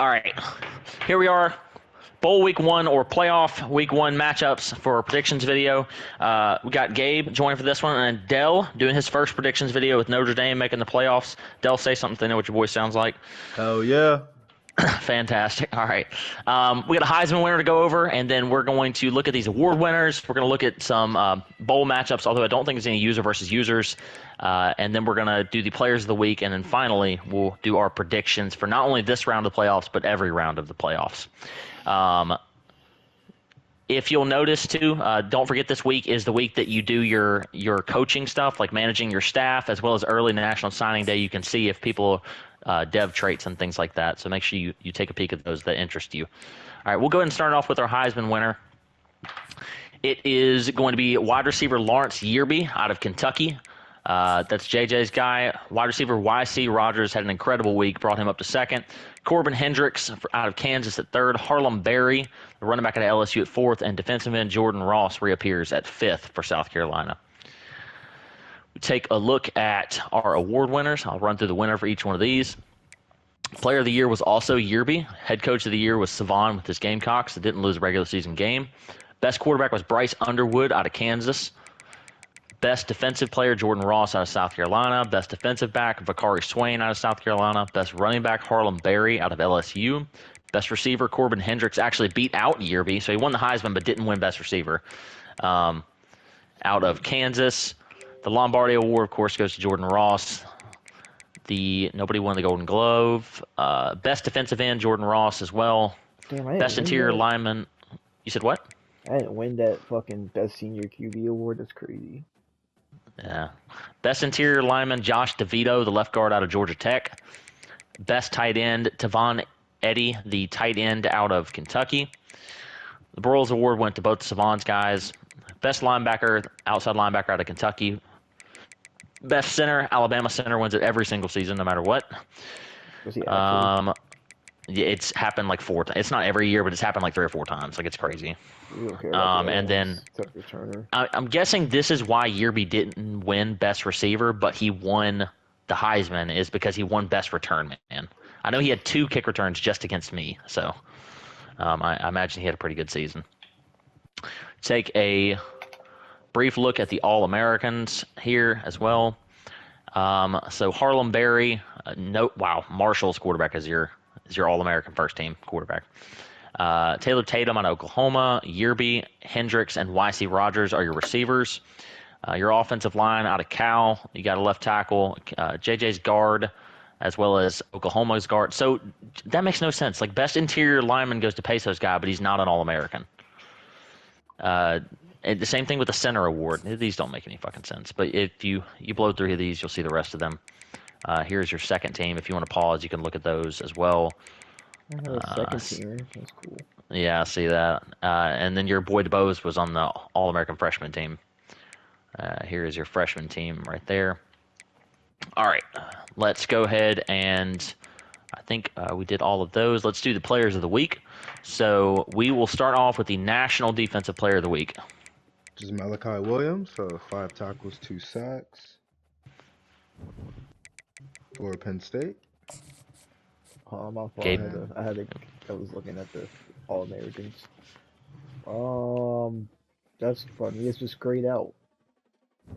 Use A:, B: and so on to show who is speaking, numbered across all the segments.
A: All right, here we are. Bowl week one or playoff week one matchups for our predictions video. We got Gabe joining for this one, and Dell doing his first predictions video with Notre Dame making the playoffs. Dell, say something so they know what your voice sounds like.
B: Hell yeah.
A: Fantastic. All right. We got a Heisman winner to go over, and then we're going to look at these award winners. We're going to look at some bowl matchups, although I don't think it's any user versus users. And then we're going to do the players of the week, and then finally we'll do our predictions for not only this round of the playoffs, but every round of the playoffs. If you'll notice too, don't forget this week is the week that you do your coaching stuff, like managing your staff, as well as early National Signing Day. You can see if people dev traits and things like that. So make sure you take a peek at those that interest you. All right, we'll go ahead and start off with our Heisman winner. It is going to be wide receiver Lawrence Yearby out of Kentucky. That's JJ's guy. Wide receiver YC Rogers had an incredible week, brought him up to second. Corbin Hendricks out of Kansas at third. Harlem Berry, the running back at LSU, at fourth. And defensive end Jordan Ross reappears at fifth for South Carolina. We take a look at our award winners. I'll run through the winner for each one of these. Player of the year was also Yearby. Head coach of the year was Savon with his Gamecocks that didn't lose a regular season game. Best quarterback was Bryce Underwood out of Kansas. Best defensive player, Jordan Ross out of South Carolina. Best defensive back, Vakari Swain out of South Carolina. Best running back, Harlem Berry out of LSU. Best receiver, Corbin Hendricks actually beat out Yearby, so he won the Heisman but didn't win best receiver. Out of Kansas. The Lombardi Award, of course, goes to Jordan Ross. Nobody won the Golden Glove. Best defensive end, Jordan Ross as well.
C: Damn,
A: Best interior lineman. You said what?
C: I didn't win that fucking best senior QB award. That's crazy.
A: Yeah. Best interior lineman, Josh DeVito, the left guard out of Georgia Tech. Best tight end, Tavon Eddy, the tight end out of Kentucky. The Broyles Award went to both Savon's guys. Best linebacker, outside linebacker out of Kentucky. Best center, Alabama center wins it every single season, no matter what.
C: Was he
A: Yeah, it's happened like 4 times. It's not every year, but it's happened like 3 or 4 times. Like, it's crazy. And then I'm guessing this is why Yearby didn't win best receiver, but he won the Heisman, is because he won best return man. I know he had 2 kick returns just against me, so I imagine he had a pretty good season. Take a brief look at the All-Americans here as well. So Harlem Berry, Marshall's quarterback is your All-American first team quarterback. Taylor Tatum out of Oklahoma, Yearby, Hendricks, and YC Rogers are your receivers. Your offensive line out of Cal, you got a left tackle, JJ's guard, as well as Oklahoma's guard. So that makes no sense. Like, best interior lineman goes to Peso's guy, but he's not an All-American. And the same thing with the center award. These don't make any fucking sense. But if you blow through these, you'll see the rest of them. Here's your second team. If you want to pause, you can look at those as well.
C: Second teamer. That's cool.
A: Yeah, I see that. And then your boy DeBose was on the All-American freshman team. Here is your freshman team right there. All right, let's go ahead and I think we did all of those. Let's do the players of the week. So we will start off with the National Defensive Player of the Week.
B: Just Malachi Williams, 5 tackles, 2 sacks for Penn State.
C: My fault.
A: Gabe.
C: I was looking at the All-Americans. That's funny. It's just grayed out.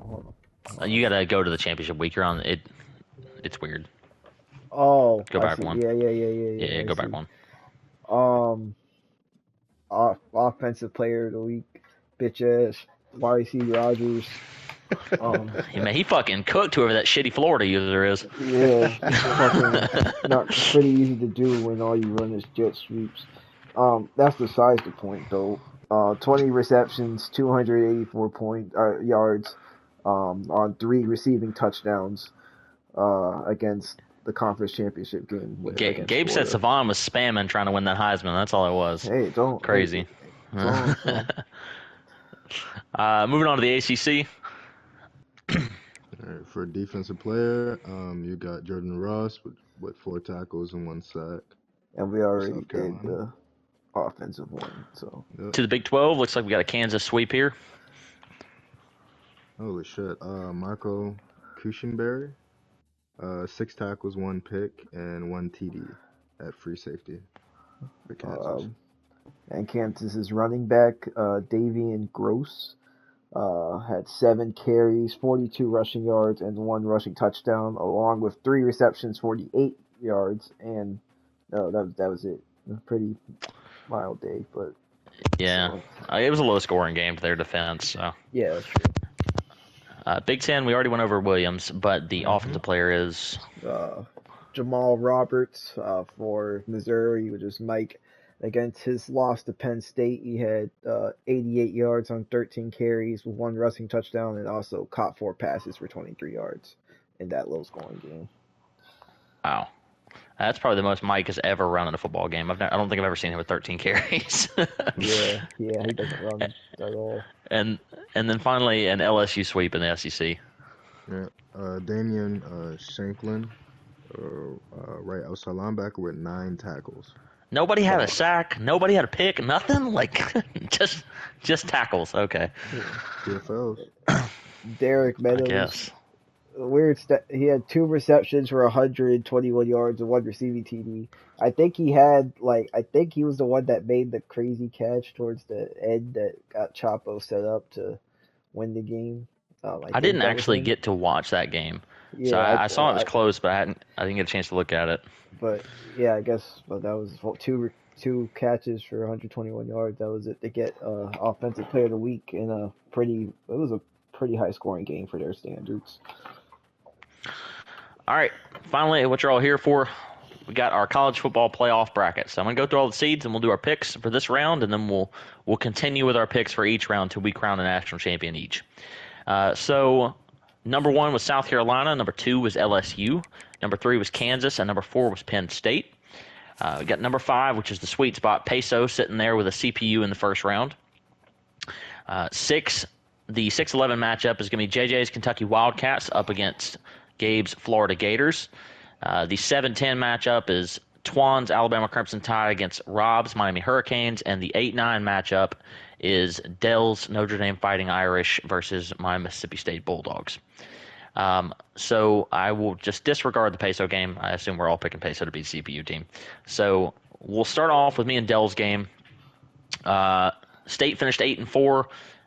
C: Hold on.
A: You got to go to the championship week. You're on it. It's weird.
C: Oh,
A: Go back one.
C: Yeah.
A: Yeah, go back one.
C: Offensive player of the week, bitch ass, YC Rogers.
A: Man, he fucking cooked whoever that shitty Florida user is.
C: Yeah, fucking not pretty easy to do when all you run is jet sweeps. That's besides the point though. 20 receptions, 284 yards, on 3 receiving touchdowns, against the conference championship game.
A: Gabe said Savon was spamming trying to win that Heisman. That's all it was.
C: Hey, don't
A: crazy.
C: Don't.
A: Moving on to the ACC.
B: Right, for defensive player, you got Jordan Ross with 4 tackles and 1 sack.
C: And we already did the offensive one. So
A: to the Big 12, looks like we got a Kansas sweep here.
B: Holy shit! Marco Cushenberry, 6 tackles, 1 pick, and 1 TD. at free safety for Kansas.
C: Um, and Kansas's running back, Davian Gross, had 7 carries, 42 rushing yards, and 1 rushing touchdown, along with 3 receptions, 48 yards, and that was it. A pretty mild day, but
A: Yeah,
C: so,
A: it was a low scoring game to their defense. So
C: yeah, that's true.
A: Big Ten, we already went over Williams, but the offensive player is
C: Jamal Roberts for Missouri, which is Mike. Against his loss to Penn State, he had 88 yards on 13 carries with 1 rushing touchdown, and also caught 4 passes for 23 yards in that low scoring game.
A: wow. That's probably the most Mike has ever run in a football game. I don't think I've ever seen him with 13 carries.
C: Yeah, he doesn't run at all.
A: and then finally an LSU sweep in the SEC.
B: Yeah. Damian Shanklin, right outside linebacker with 9 tackles.
A: Nobody had a sack. Nobody had a pick. Nothing. Like just tackles. Okay.
B: PFLs.
C: Derek
A: I
C: Meadows,
A: guess.
C: he had 2 receptions for 121 yards and 1 receiving TD. I think he was the one that made the crazy catch towards the end that got Chapo set up to win the game.
A: I didn't actually get to watch that game, so I saw it was close, but I didn't get a chance to look at it.
C: But yeah, I guess that was 2 catches for 121 yards. That was it to get offensive player of the week in it was a pretty high scoring game for their standards.
A: All right, finally, what you're all here for, we got our college football playoff bracket. So I'm gonna go through all the seeds and we'll do our picks for this round, and then we'll continue with our picks for each round till we crown a national champion each. So number 1 was South Carolina, number 2 was LSU, number 3 was Kansas, and number 4 was Penn State. We got number 5, which is the sweet spot, Peso, sitting there with a CPU in the first round. 6, the 6-11 matchup is going to be JJ's Kentucky Wildcats up against Gabe's Florida Gators. The 7-10 matchup is Twan's Alabama Crimson Tide against Rob's Miami Hurricanes, and the 8-9 matchup is Dell's Notre Dame Fighting Irish versus my Mississippi State Bulldogs. So I will just disregard the Peso game. I assume we're all picking Peso to be the CPU team. So we'll start off with me and Dell's game. State finished 8-4,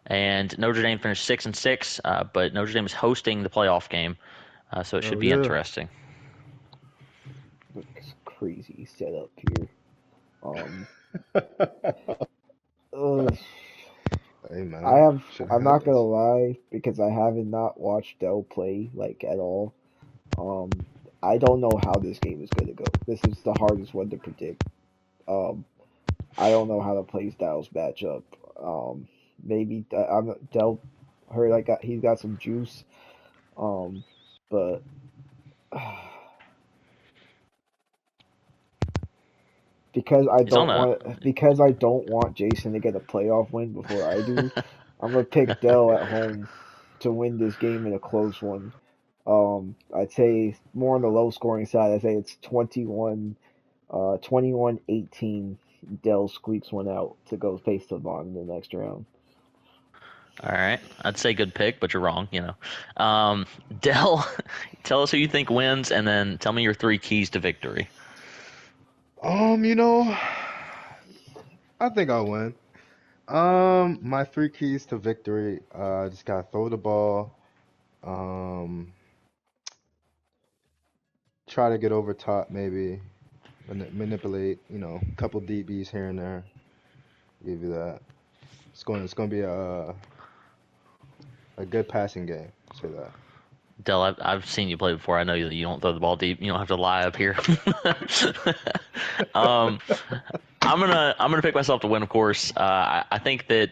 A: and Notre Dame finished 6-6. But Notre Dame is hosting the playoff game, so it should be interesting.
C: It's crazy setup here.
B: Hey, man,
C: I'm not gonna lie, because I haven't not watched Dell play like at all. I don't know how this game is gonna go. This is the hardest one to predict. I don't know how the play styles match up. Maybe Dell heard he's got some juice. But because I don't want Jason to get a playoff win before I do, I'm gonna pick Dell at home to win this game in a close one. I'd say more on the low scoring side. I'd say it's 21-18. Dell squeaks one out to go face Devon in the next round.
A: All right, I'd say good pick, but you're wrong. Dell, tell us who you think wins, and then tell me your 3 keys to victory.
B: I think I'll win. My 3 keys to victory. Just gotta throw the ball. Try to get over top, maybe manipulate. A couple DBs here and there. Give you that. It's going to be a good passing game. Say that.
A: Dell, I've seen you play before. I know that you don't throw the ball deep. You don't have to lie up here. I'm gonna pick myself to win, of course. I think that,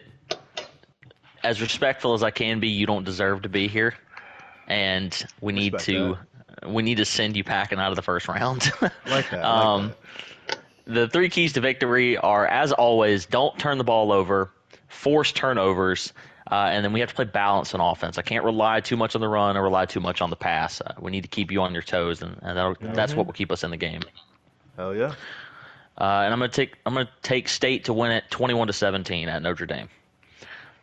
A: as respectful as I can be, you don't deserve to be here, and we need to send you packing out of the first round.
B: Like that.
A: The 3 keys to victory are, as always, don't turn the ball over, force turnovers. And then we have to play balance on offense. I can't rely too much on the run or rely too much on the pass. We need to keep you on your toes, and that's what will keep us in the game.
B: Hell yeah.
A: And I'm gonna take State to win it 21-17 at Notre Dame.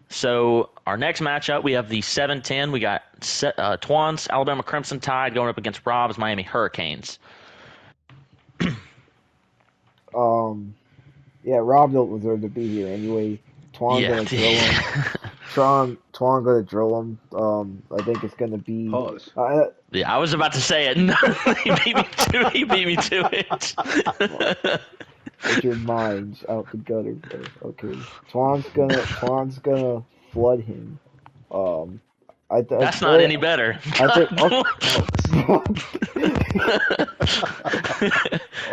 A: So our next matchup, we have the 7-10. We got Twan's Alabama Crimson Tide going up against Rob's Miami Hurricanes.
C: Yeah, Rob don't deserve to be here anyway. Twan
A: Yeah.
C: gonna drill him. Twan gonna drill him. I think it's gonna be.
B: Pause.
A: Yeah, I was about to say it. No, he beat me to it.
C: Get your minds out the gutter, bro. Okay. Twan's gonna flood him. Um,
A: That's not any better.
C: I think.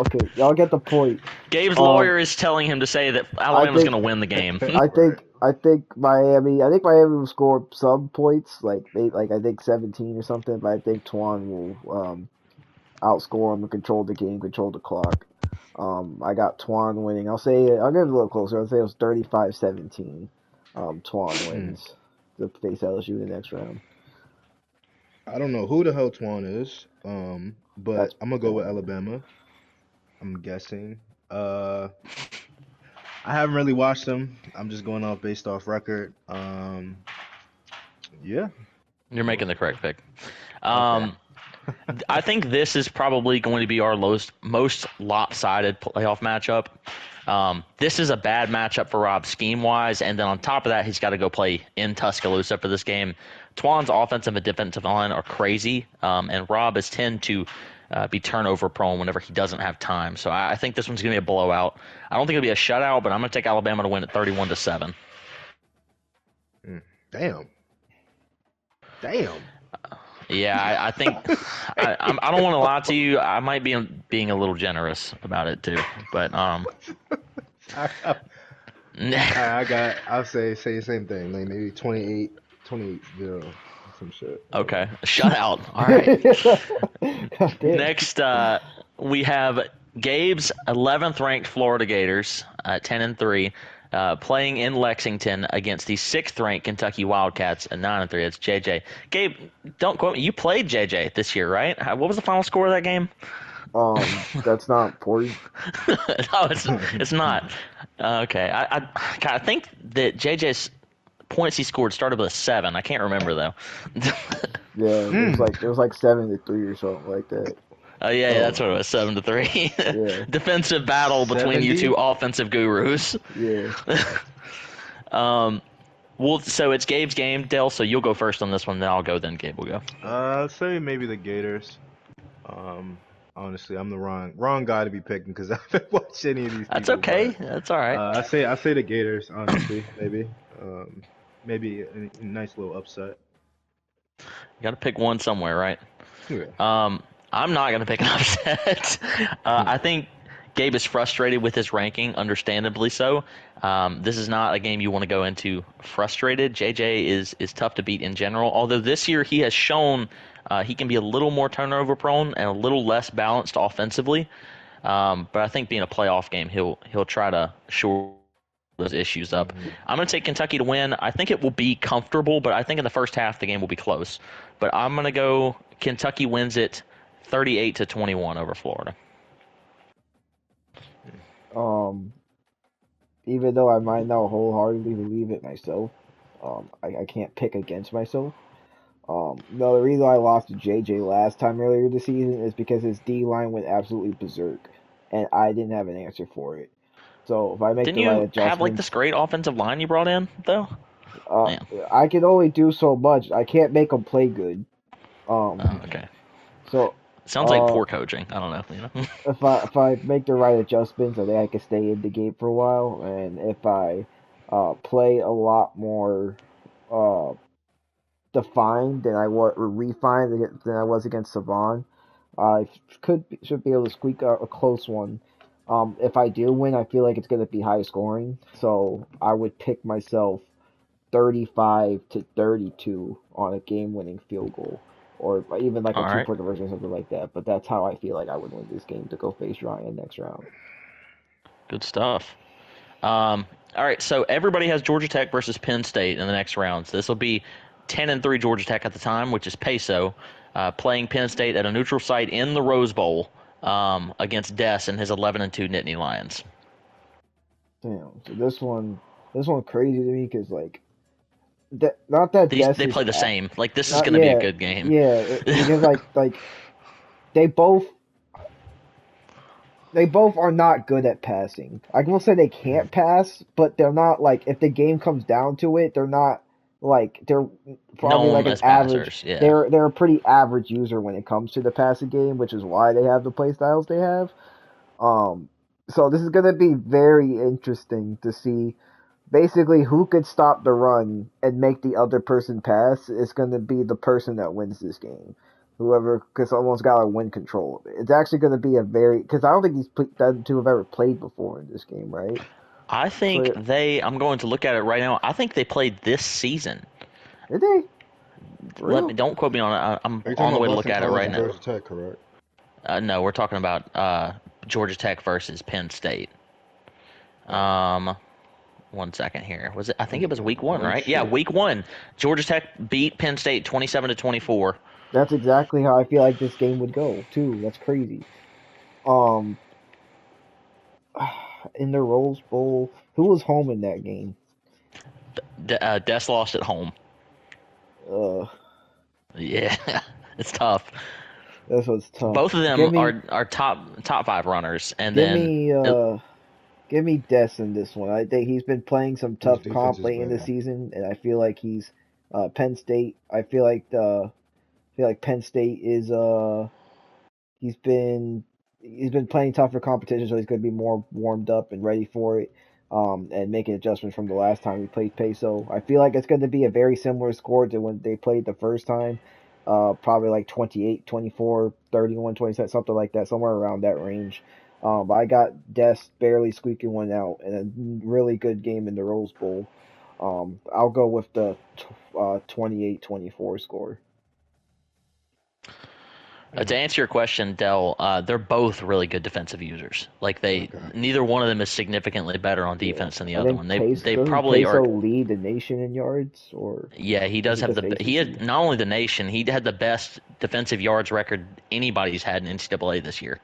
C: Okay, y'all get the point.
A: Gabe's lawyer is telling him to say that Alabama's going to win the game.
C: I think Miami will score some points, like I think 17 or something, but I think Twan will outscore them and control the game, control the clock. I got Twan winning. I'll give it a little closer. I'll say it was 35-17. Twan wins to face LSU in the next round.
B: I don't know who the hell Twan is, but I'm gonna go with Alabama. I'm guessing. I haven't really watched them. I'm just going off based off record. Yeah.
A: You're making the correct pick. I think this is probably going to be our most lopsided playoff matchup. This is a bad matchup for Rob scheme-wise, and then on top of that, he's got to go play in Tuscaloosa for this game. Twan's offensive and defensive line are crazy, and Rob is tend to be turnover-prone whenever he doesn't have time. So I think this one's going to be a blowout. I don't think it'll be a shutout, but I'm going to take Alabama to win at 31-7.
B: Damn.
A: Yeah, I think I don't want to lie to you. I might be being a little generous about it too, but
B: I'll say the same thing, like maybe 28-0, some shit.
A: Okay, shutout. All right. Next, we have Gabe's 11th ranked Florida Gators, 10-3. Playing in Lexington against the 6th ranked Kentucky Wildcats at 9-3. It's JJ. Gabe, don't quote me. You played JJ this year, right? What was the final score of that game?
C: That's not important.
A: No, it's not. Okay, I think that JJ's points he scored started with a 7. I can't remember though.
C: Yeah, it was like 7-3 or something like that.
A: Oh yeah, that's what it was, 7-3.
C: Yeah.
A: Defensive battle between you two offensive gurus.
C: Yeah.
A: Well, so it's Gabe's game, Dell. So you'll go first on this one, then I'll go. Then Gabe will go.
B: I'll say maybe the Gators. Honestly, I'm the wrong guy to be picking because I haven't watched any of these.
A: That's
B: people,
A: okay.
B: But,
A: that's all right.
B: I say the Gators. Honestly, maybe a nice little upset.
A: You got to pick one somewhere, right?
B: Yeah.
A: I'm not going to pick an upset. I think Gabe is frustrated with his ranking, understandably so. This is not a game you want to go into frustrated. JJ is tough to beat in general, although this year he has shown he can be a little more turnover prone and a little less balanced offensively. But I think being a playoff game, he'll try to shore those issues up. I'm going to take Kentucky to win. I think it will be comfortable, but I think in the first half the game will be close. But I'm going to go Kentucky wins it 38-21 over Florida.
C: Even though I might not wholeheartedly believe it myself, I can't pick against myself. No, the reason I lost to JJ last time earlier this season is because his D line went absolutely berserk, and I didn't have an answer for it. So if I make
A: Didn't
C: the right
A: you
C: adjustments,
A: have like this great offensive line you brought in though?
C: I can only do so much. I can't make them play good.
A: Okay.
C: So
A: sounds like poor coaching. I don't know.
C: If I make the right adjustments, I think I can stay in the game for a while. And if I play a lot more defined than refined than I was against Savon, I should be able to squeak out a close one. If I do win, I feel like it's going to be high scoring. So I would pick myself 35-32 on a game-winning field goal. Or even like a two-point conversion or something like that. But that's how I feel like I would win this game to go face Ryan next round.
A: Good stuff. All right, so everybody has Georgia Tech versus Penn State in the next round. So this will be 10-3 Georgia Tech at the time, which is Peso, playing Penn State at a neutral site in the Rose Bowl against Des and his 11-2 Nittany Lions.
C: Damn. So this one crazy to me because like. They
A: play the same. Like this is going to be a good game.
C: Yeah, because like they both. They both are not good at passing. I will say they can't pass, but they're not like if the game comes down to it, they're not like they're probably like
A: Known
C: an
A: as
C: average.
A: passers. Yeah.
C: They're a pretty average user when it comes to the passing game, which is why they have the play styles they have. Um, so this is gonna be very interesting to see basically who could stop the run and make the other person pass is going to be the person that wins this game. Whoever, because someone's got to win control of it. It's actually going to be a very because I don't think the two have ever played before in this game, right?
A: I think
C: So
A: I'm going to look at it right now. I think they played this season.
C: did they? For real?
A: Don't quote me on it. I'm
B: Are you
A: on
B: talking
A: the
B: about
A: way to look
B: Boston
A: at it
B: College
A: right
B: and
A: now.
B: Georgia Tech, correct?
A: No, we're talking about Georgia Tech versus Penn State.
B: Oh,
A: Um, one second here. Was it? I think it was week one,
B: one
A: right? Yeah,
B: shit.
A: week one. Georgia Tech beat Penn State 27-24.
C: That's exactly how I feel like this game would go too. That's crazy. Um, in the Rose Bowl, who was home in that game?
A: Des lost at home.
C: Uh,
A: Yeah, it's tough.
C: that's what's tough.
A: Both of them are top five runners, and
C: Give
A: then
C: me,
A: uh,
C: give me Des in this one. I think he's been playing some
B: Whose
C: tough
B: defense
C: comp
B: is
C: late in the
B: better?
C: season, and I feel like he's Penn State. I feel like Penn State is he's been he's been playing tougher competition, so he's going to be more warmed up and ready for it. And making adjustments from the last time we played Peso. I feel like it's going to be a very similar score to when they played the first time. Probably like 28, 24, 31, 27, something like that, somewhere around that range. But I got Des barely squeaking one out and a really good game in the Rose Bowl. I'll go with the 28-24 score.
A: to answer your question, Dell, they're both really good defensive users. Like
B: Okay.
A: neither one of them is significantly better on
C: Yeah,
A: defense than the
C: I
A: other
C: think
A: one.
C: Pace
A: They
C: doesn't
A: probably
C: Peso
A: are.
C: lead the nation in yards, or
A: Yeah, he
C: is
A: does
C: it
A: have
C: just the
A: he had
C: ACC?
A: not only the nation, he had the best defensive yards record anybody's had in NCAA this year.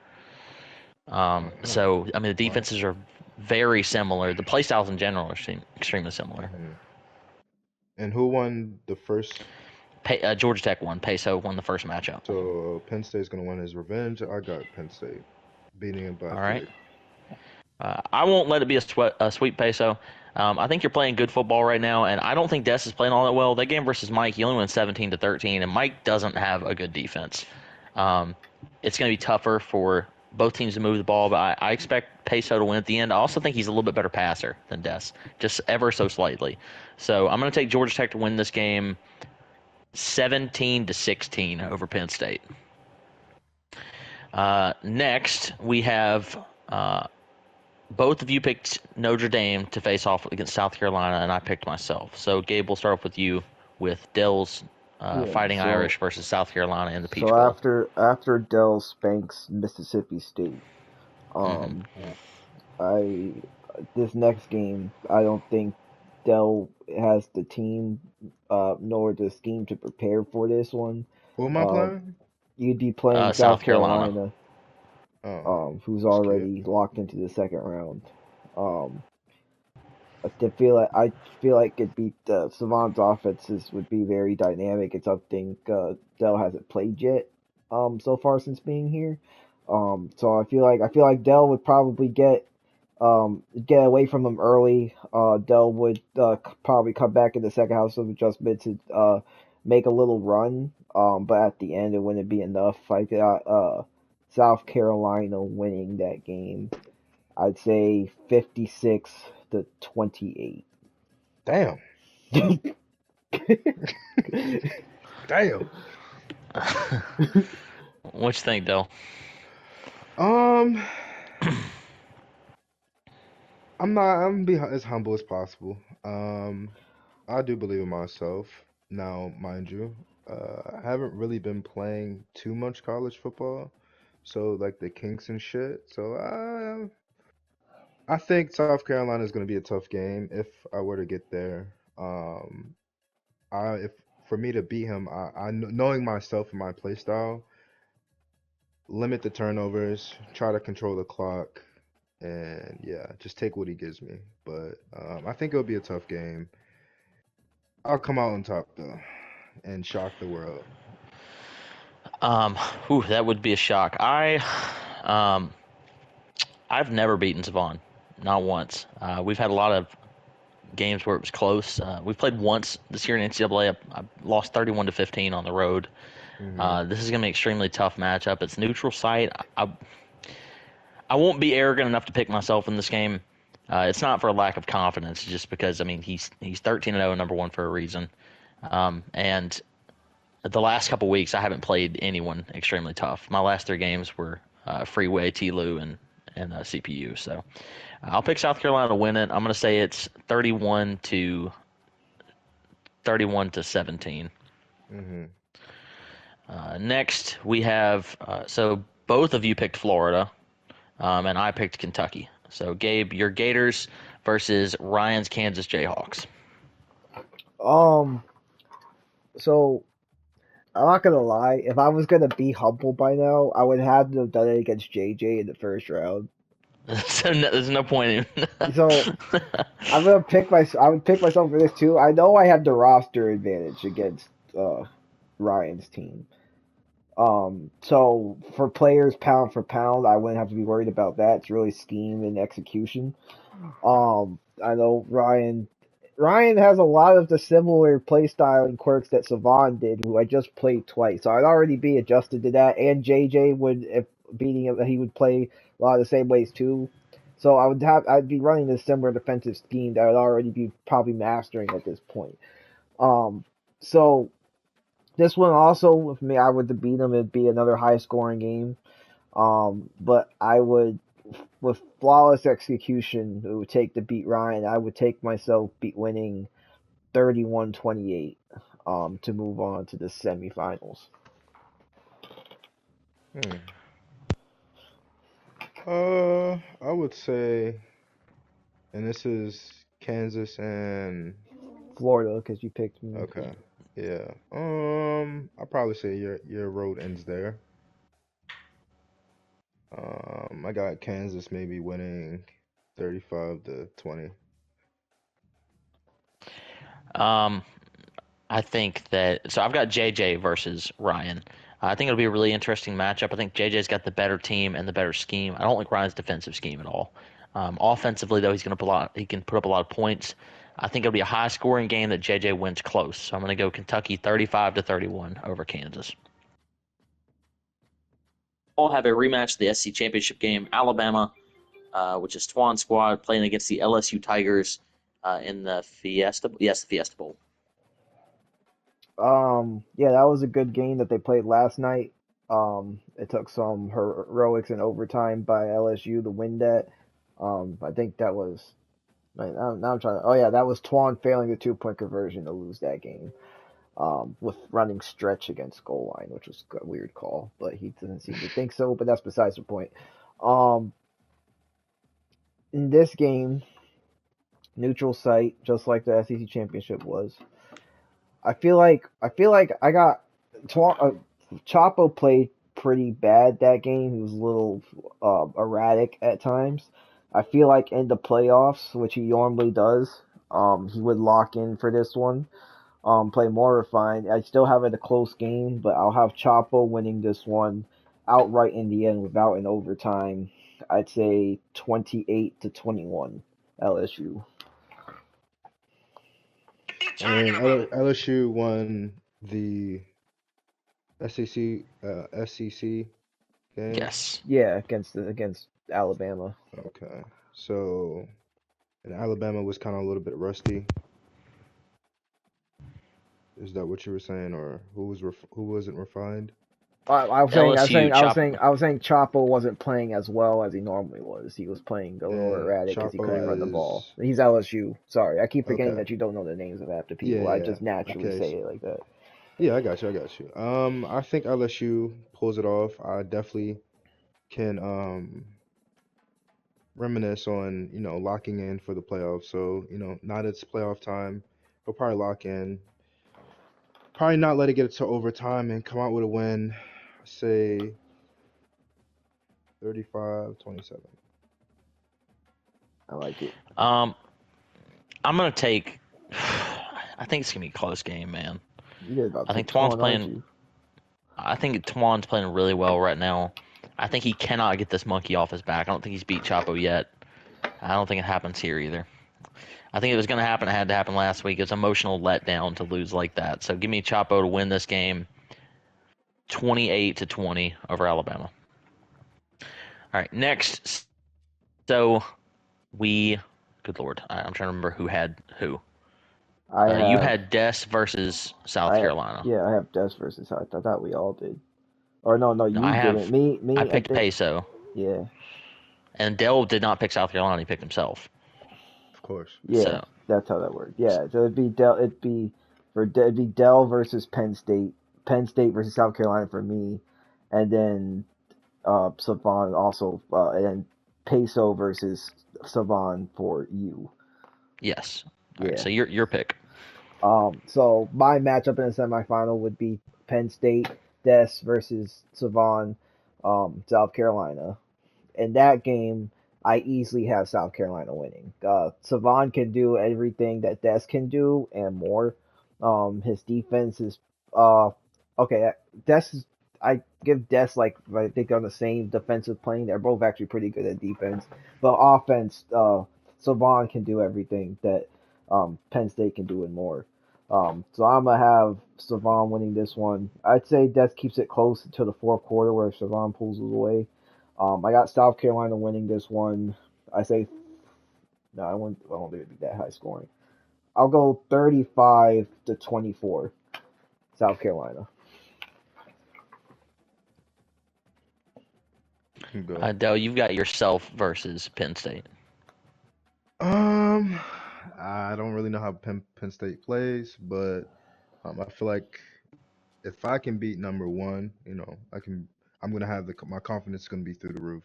B: Uh-huh.
A: So I mean the
B: Wow.
A: defenses are very similar. The play styles in general are extremely similar.
B: Mhm. And who won the first?
A: Georgia Tech won. Peso won the first matchup.
B: So Penn State's gonna win his revenge. I got Penn State beating him by
A: All right.
B: 3.
A: I won't let it be a sweet Peso. I think you're playing good football right now, and I don't think Des is playing all that well. That game versus Mike, he only went 17-13, and Mike doesn't have a good defense. Um, it's going to be tougher for both teams to move the ball, but I expect Peso to win at the end. I also think he's a little bit better passer than Des, just ever so slightly. So I'm going to take Georgia Tech to win this game 17-16 over Penn State. Next, we have both of you picked Notre Dame to face off against South Carolina, and I picked myself. So, Gabe, we'll start off with you with Dell's
C: Yeah.
A: Fighting Irish versus South Carolina in the
C: So
A: Peach Bowl.
C: after Dell spanks Mississippi State,
A: Hmm.
C: um, I this next game I don't think Dell has the team, nor the scheme to prepare for this one.
B: Who am I
C: Uh,
B: playing?
C: you'd be playing
A: South
C: South
A: Carolina.
C: Carolina,
B: Oh,
C: who's
B: scared.
C: already locked into the second round. Um, I feel like it beat Savant's offenses would be very dynamic. It's something Dell hasn't played yet so far since being here. So I feel like Dell would probably get away from them early. Dell would probably come back in the second half of adjustment to make a little run. But at the end it wouldn't be enough. I got South Carolina winning that game. I'd say 56-28.
B: Damn. Damn.
A: What you think, Dell?
B: Um, I'm gonna be as humble as possible. I do believe in myself. Now, mind you, I haven't really been playing too much college football, so like the kinks and shit. So I think South Carolina is gonna be a tough game if I were to get there. I if for me to beat him, knowing myself and my play style, limit the turnovers, try to control the clock, and yeah, just take what he gives me. But I think it'll be a tough game. I'll come out on top though and shock the world.
A: Um, that would be a shock. Um, I've never beaten Savon, not once. We've had a lot of games where it was close. We've played once this year in NCAA. I lost 31-15 on the road.
B: Mhm.
A: This is going to be an extremely tough matchup. It's neutral site. I won't be arrogant enough to pick myself in this game. It's not for a lack of confidence, just because I mean he's 13-0 and number one for a reason. And the last couple weeks I haven't played anyone extremely tough. My last three games were Freeway, T-Lou, and CPU. So I'll pick South Carolina to win it. I'm going to say it's 31-17.
B: Mhm.
A: Next we have so both of you picked Florida, and I picked Kentucky. So Gabe, your Gators versus Ryan's Kansas Jayhawks.
C: Um, so I'm not gonna lie. If I was gonna be humble by now, I would have to have done it against JJ in the first round.
A: So there's no point in.
C: So I'm gonna pick my. I would pick myself for this too. I know I have the roster advantage against Ryan's team. So for players pound for pound, I wouldn't have to be worried about that. It's really scheme and execution. I know Ryan has a lot of the similar play style and quirks that Savon did, who I just played twice. So I'd already be adjusted to that. And JJ would, if beating him, he would play a lot of the same ways too. So I'd be running a similar defensive scheme that I'd already be probably mastering at this point. Um, so this one also, with me, I would beat him. It'd be another high scoring game. But I would, with flawless execution, it would take to beat Ryan. I would take myself winning 31-28 to move on to the semifinals.
B: Hmm. I would say, and this is Kansas and
C: Florida, because you picked me.
B: okay, yeah. I'll probably say your road ends there. I got Kansas maybe winning 35-20.
A: Um, I think that so I've got JJ versus Ryan. I think it'll be a really interesting matchup. I think JJ's got the better team and the better scheme. I don't like Ryan's defensive scheme at all. Offensively, though, he's going to put a lot. He can put up a lot of points. I think it'll be a high-scoring game that JJ wins close. So I'm going to go Kentucky 35-31 over Kansas. We'll have a rematch of the SEC championship game. Alabama, which is Twan squad, playing against the LSU Tigers in the Fiesta. Yes, the Fiesta Bowl.
C: Yeah, that was a good game that they played last night. It took some heroics in overtime by LSU to win that. I think that was. Now I'm trying to. Oh yeah, that was Twan failing the 2-point conversion to lose that game. With running stretch against goal line, which was a weird call, but he doesn't seem to think so. But that's besides the point. Um, in this game, neutral site, just like the SEC championship was. I feel like I got Chapo played pretty bad that game. He was a little erratic at times. I feel like in the playoffs, which he normally does, he would lock in for this one. Play more refined. I still have it a close game, but I'll have Chapo winning this one outright in the end without an overtime. I'd say 28-21 LSU.
B: And LSU won the SEC game.
A: Yes.
C: Yeah, against Alabama.
B: Okay, so and Alabama was kind of a little bit rusty. Is that what you were saying, or who wasn't refined?
C: I was
A: LSU Chop.
C: saying Chapo wasn't playing as well as he normally was. He was playing a little
B: And
C: erratic because he couldn't run the
B: Chapo
C: ball.
B: is
C: He's LSU. Sorry, I keep forgetting
B: okay.
C: that you don't know the names of half the
B: Yeah,
C: people. I
B: yeah.
C: just naturally
B: Okay,
C: say it like that.
B: yeah, I got you. I got you. I think LSU pulls it off. I definitely can reminisce on locking in for the playoffs. So now that it's playoff time, he'll probably lock in. Probably not let it get to overtime and come out with a win. Say 35-27.
C: I like it.
A: Um, I'm gonna take. I think it's gonna be a close game, man.
C: You did about
A: I
C: to
A: think
C: take
A: Twan's
C: Twan, aren't
A: playing.
C: you?
A: I think Twan's playing really well right now. I think he cannot get this monkey off his back. I don't think he's beat Chapo yet. I don't think it happens here either. I think it was going to happen. It had to happen last week. It's emotional letdown to lose like that. So give me Chapo to win this game, 28-20 over Alabama. All right, next. So good Lord, I'm trying to remember who had who. You had Des versus South Carolina.
C: Yeah, I have Des versus South. I thought we all did. Or no, you didn't. Me.
A: I picked Peso.
C: Yeah.
A: And Dell did not pick South Carolina. He picked himself.
B: Of course.
C: Yeah, so that's how that worked. Yeah, so it'd be Dell versus Penn State. Penn State versus South Carolina for me, and then Savon also, and then Peso versus Savon for you.
A: Yes. All right, so your pick.
C: So my matchup in the semifinal would be Penn State, Des versus Savon, South Carolina. In that game, I easily have South Carolina winning. Savon can do everything that Des can do and more. His defense is okay. I give Des I think on the same defensive plane. They're both actually pretty good at defense, but offense, Savon can do everything that Penn State can do and more. So I'm gonna have Savon winning this one. I'd say Des keeps it close until the fourth quarter where Savon pulls it away. I got South Carolina winning this one. I say, no, I don't think it'd be that high scoring. I'll go 35-24, South Carolina.
A: Dell, you've got yourself versus Penn State.
B: I don't really know how Penn State plays, but I feel like if I can beat number one, I'm gonna have my confidence is gonna be through the roof.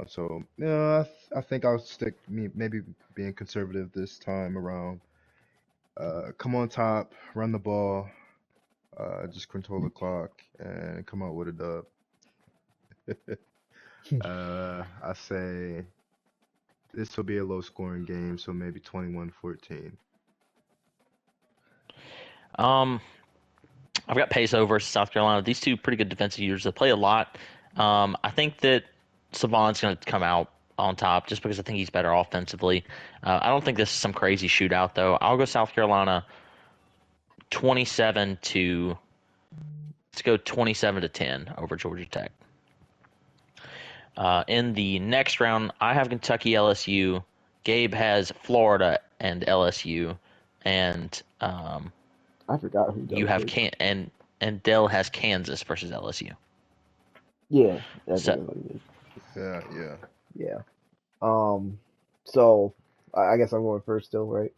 B: So yeah, I think I'll stick maybe being conservative this time around. Come on top, run the ball, just control the clock, and come out with a dub. I say this will be a low scoring game, so maybe 21-14.
A: I've got Peso versus South Carolina. These two pretty good defensive units. They play a lot. I think that Savon's going to come out on top just because I think he's better offensively. I don't think this is some crazy shootout, though. I'll go South Carolina 27-10 over Georgia Tech. In the next round, I have Kentucky LSU. Gabe has Florida and LSU, and
C: I forgot who Dell
A: you have and Dell has Kansas versus LSU.
C: Yeah, that's
B: Yeah.
C: So I guess I'm going first still, right?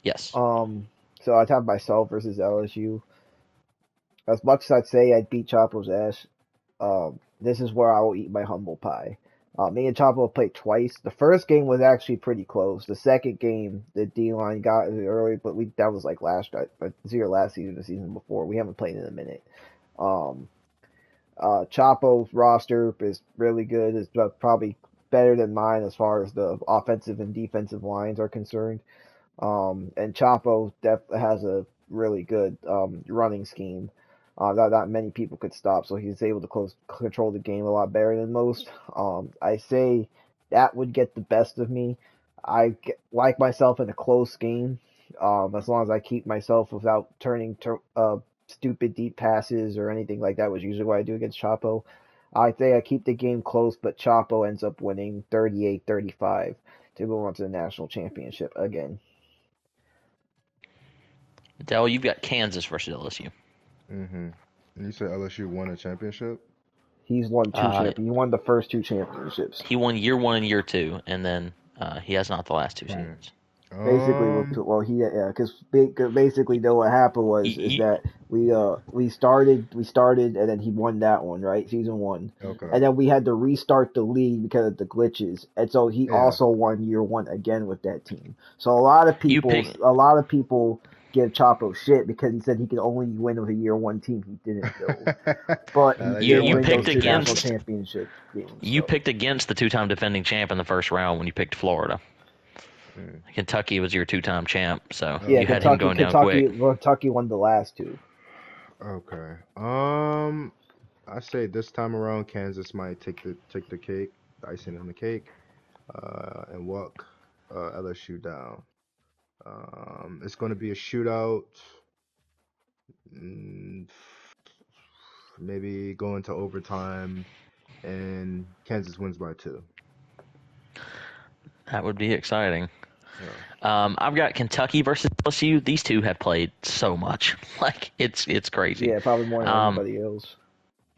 A: Yes.
C: So I'd have myself versus LSU. As much as I'd say I'd beat Chapo's ass, this is where I will eat my humble pie. Me and Chapo played twice. The first game was actually pretty close. The second game, the D-line got it early, but that was like last season, the season before. We haven't played in a minute. Chapo's roster is really good. It's probably better than mine as far as the offensive and defensive lines are concerned. And Chapo has a really good running scheme. Not many people could stop, so he's able to control the game a lot better than most. I say that would get the best of me. I like myself in a close game, as long as I keep myself without turning stupid deep passes or anything like that, which is usually what I do against Chapo. I say I keep the game close, but Chapo ends up winning 38-35 to go on to the national championship again.
A: Dell, you've got Kansas versus LSU.
B: And you said LSU won a championship?
C: He's won He won the first two championships.
A: He won year one and year two, and then he has not the last two seasons.
C: Basically, because basically, though, what happened was is that we started, and then he won that one, right, season one,
B: okay,
C: and then we had to restart the league because of the glitches, and so he also won year one again with that team. So a lot of people give Chapo shit because he said he could only win with a year one team he didn't build. But
A: you picked against
C: championship games.
A: You picked against the two-time defending champ in the first round when you picked Florida. Kentucky was your two-time champ, so you had him going down quick.
C: Kentucky won the last two.
B: Okay. I say this time around, Kansas might take the cake, the icing on the cake, and walk LSU down. It's going to be a shootout, mm, maybe going to overtime, and Kansas wins by 2.
A: That would be exciting.
B: Yeah.
A: I've got Kentucky versus LSU. These two have played so much. Like it's crazy.
C: Yeah, probably more than
A: Um,
C: anybody else.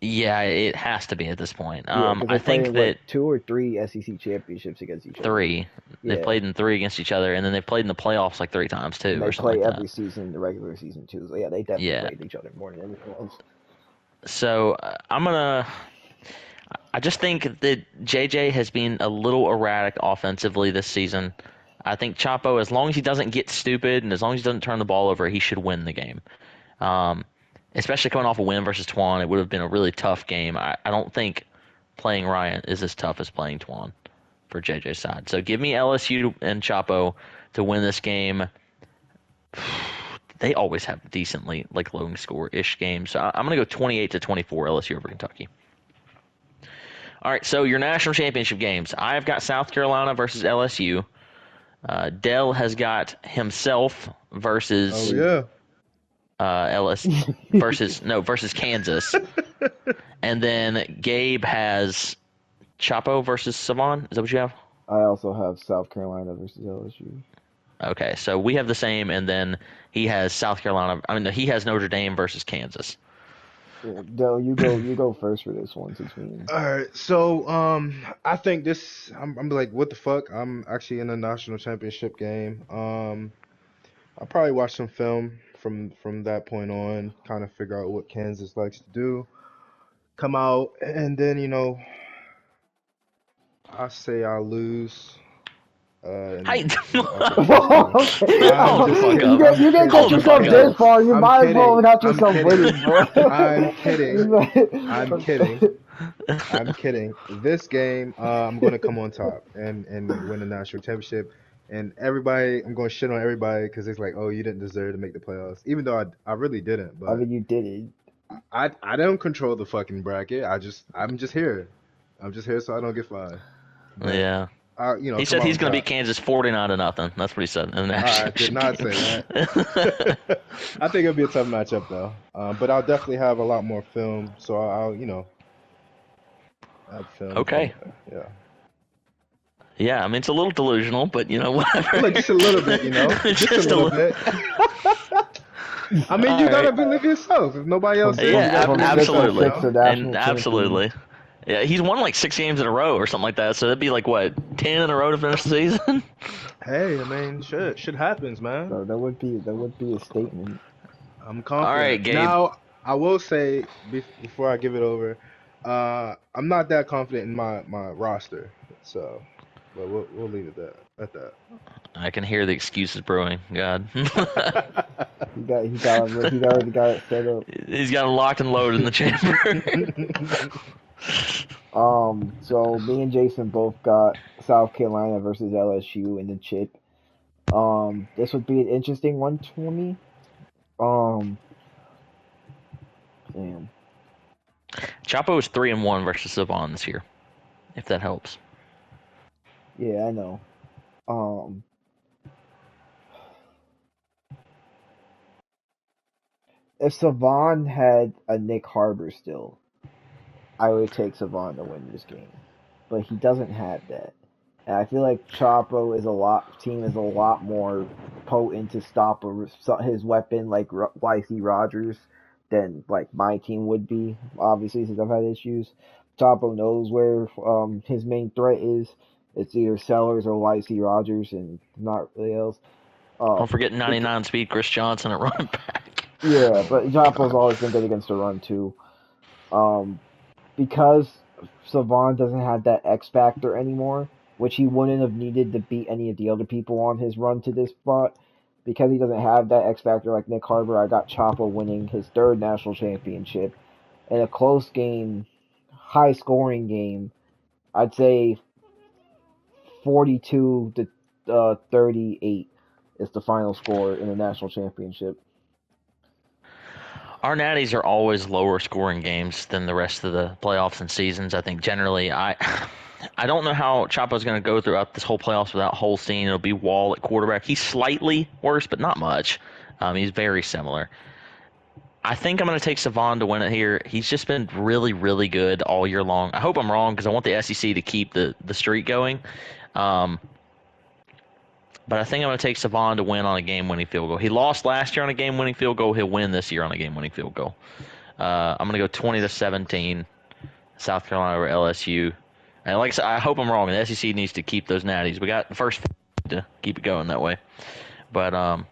A: yeah, it has to be at this point.
C: Yeah, because
A: I
C: they played
A: think
C: in
A: that
C: 2 or 3 SEC championships against each other.
A: 3. They've
C: Yeah,
A: played in 3 against each other, and then they've played in the playoffs like 3 times
C: and
A: too,
C: they
A: or something
C: play
A: like
C: every
A: that.
C: season, in the regular season too. So yeah, they definitely
A: Yeah.
C: played each other more than anyone else.
A: So I just think that JJ has been a little erratic offensively this season. I think Chapo, as long as he doesn't get stupid and as long as he doesn't turn the ball over, he should win the game. Um, Especially coming off a win versus Twan, it would have been a really tough game. I don't think playing Ryan is as tough as playing Twan for JJ's side. So give me LSU and Chapo to win this game. They always have decently like low score ish games. So I'm gonna go 28-24 LSU over Kentucky. All right, so your national championship games. I've got South Carolina versus LSU. Dell has got himself
B: Oh
A: versus
B: yeah.
A: LS versus Kansas, and then Gabe has Chapo versus Savon. Is that what you have?
C: I also have South Carolina versus LSU.
A: Okay, so we have the same, and then he has South Carolina. I mean, he has Notre Dame versus Kansas.
C: Yeah, Dell, you go first for this one since we.
B: All right, so I think this. I'm like, what the fuck? I'm actually in a national championship game. I'll probably watch some film from that point on, kind of figure out what Kansas likes to do. Come out, and then I say I'll lose.
A: Hey,
B: In the upper Christmas.
C: Okay,
B: I'm
A: hold the
B: just
A: fuck
B: kidding.
C: you
A: up.
C: get
B: I'm
C: you didn't
B: kidding.
C: get
A: Hold the
B: I'm
C: yourself
A: fuck up.
C: this
B: kidding.
C: far. You
B: I'm
C: might as well
B: kidding.
C: got
B: I'm
C: yourself
B: kidding.
C: winning, bro.
B: I'm kidding. I'm kidding.
C: You
B: I'm kidding. This game, I'm gonna come on top and win the national championship. And everybody, I'm gonna shit on everybody because it's like, oh, you didn't deserve to make the playoffs, even though I really didn't.
C: I
B: But
C: mean, you did it.
B: I don't control the fucking bracket. I'm just here. I'm just here so I don't get fined. But
A: Yeah.
B: I
A: He
B: come
A: said
B: out
A: he's
B: on
A: going to beat
B: top.
A: Kansas 49-0. That's what he said in the national
B: I did not
A: championship
B: say
A: game.
B: that. I think it'll be a tough matchup though. But I'll definitely have a lot more film, so I'll have film from
A: Okay.
B: there. Yeah.
A: Yeah, I mean, it's a little delusional, but, whatever.
B: Look, just a little bit, just a
A: Just a
B: little
A: little.
B: bit. I mean,
A: All
B: you gotta
A: right.
B: believe yourself. If nobody else
C: From
B: is,
C: from
B: you gotta
A: Yeah,
C: from
B: believe
C: six and
B: yourself.
A: absolutely.
C: six, a
A: And
C: national champion.
A: absolutely. Yeah, he's won like 6 games in a row or something like that. So that'd be like, what, 10 in a row to finish the season?
B: Hey, I mean, shit happens, man.
C: So that would be a statement.
B: I'm
A: All right,
B: confident.
A: Gabe.
B: Now, I will say before I give it over, I'm not that confident in my roster. So, but we'll leave it at
A: I can hear the excuses brewing. God.
B: that.
C: He already got it set up.
A: He's got it locked and loaded in the chamber.
C: So me and Jason both got South Carolina versus LSU in the chip. This would be an interesting one for me. Um, damn.
A: Chapo is 3-1 versus Savon this year, if that helps.
C: Yeah, I know. Um, if Savon had a Nick Harbor still, I would take Savon to win this game, but he doesn't have that. And I feel like Chapo is a lot more potent to stop his weapon like YC Rogers than like my team would be. Obviously, since I've had issues, Chapo knows where his main threat is. It's either Sellers or YC Rogers, and not really else.
A: Don't forget
C: Bec-
A: 99 speed Chris Johnson at running back.
C: yeah, but Chapo's
B: God.
C: always been good against the run too. Um, because Savon doesn't have that X factor anymore, which he wouldn't have needed to beat any of the other people on his run to this spot. Because he doesn't have that X factor like Nick Harbor, I got Chapo winning his third national championship in a close game, high scoring game. I'd say 42 to 38 is the final score in the national championship.
A: Our natties are always lower scoring games than the rest of the playoffs and seasons. I think generally, I don't know how Chapo's going to go throughout this whole playoffs without Holstein. It'll be Wall at quarterback. He's slightly worse, but not much. He's very similar. I think I'm going to take Savon to win it here. He's just been really, really good all year long. I hope I'm wrong because I want the SEC to keep the streak going. Um, but I think I'm going to take Savon to win on a game-winning field goal. He lost last year on a game-winning field goal. He'll win this year on a game-winning field goal. I'm going to go 20-17, South Carolina over LSU. And like I said, I hope I'm wrong. The SEC needs to keep those natties. We got the first to keep it going that way. But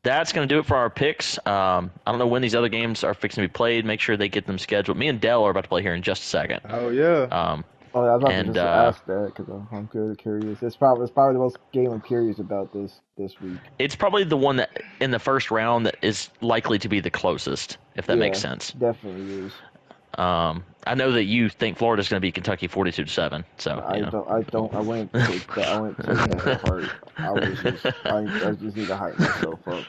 A: that's going to do it for our picks. I don't know when these other games are fixing to be played. Make sure they get them scheduled. Me and Dell are about to play here in just a second.
B: Oh yeah.
C: Oh, yeah, I was about to
A: And
C: just ask that because I'm good curious. It's probably the most game I'm curious about this week.
A: it's probably the one that in the first round that is likely to be the closest, if that makes sense.
C: Definitely is.
A: I know that you think Florida's going to beat Kentucky 42-7. So
C: I wouldn't take that. I wouldn't take that to heart. I just need to hype myself up.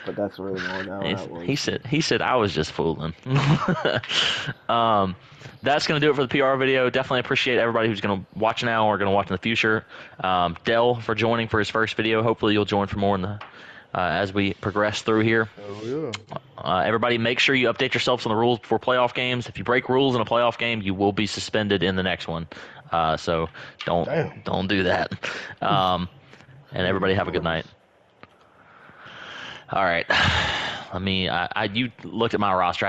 C: But that's really more now.
A: He said I was just fooling. That's going to do it for the PR video. Definitely appreciate everybody who's going to watch now or going to watch in the future. Dell for joining for his first video. Hopefully you'll join for more in the as we progress through here.
B: Oh yeah.
A: Everybody, make sure you update yourselves on the rules before playoff games. If you break rules in a playoff game, you will be suspended in the next one. So don't do that. And everybody have a good night. All right. You looked at my roster.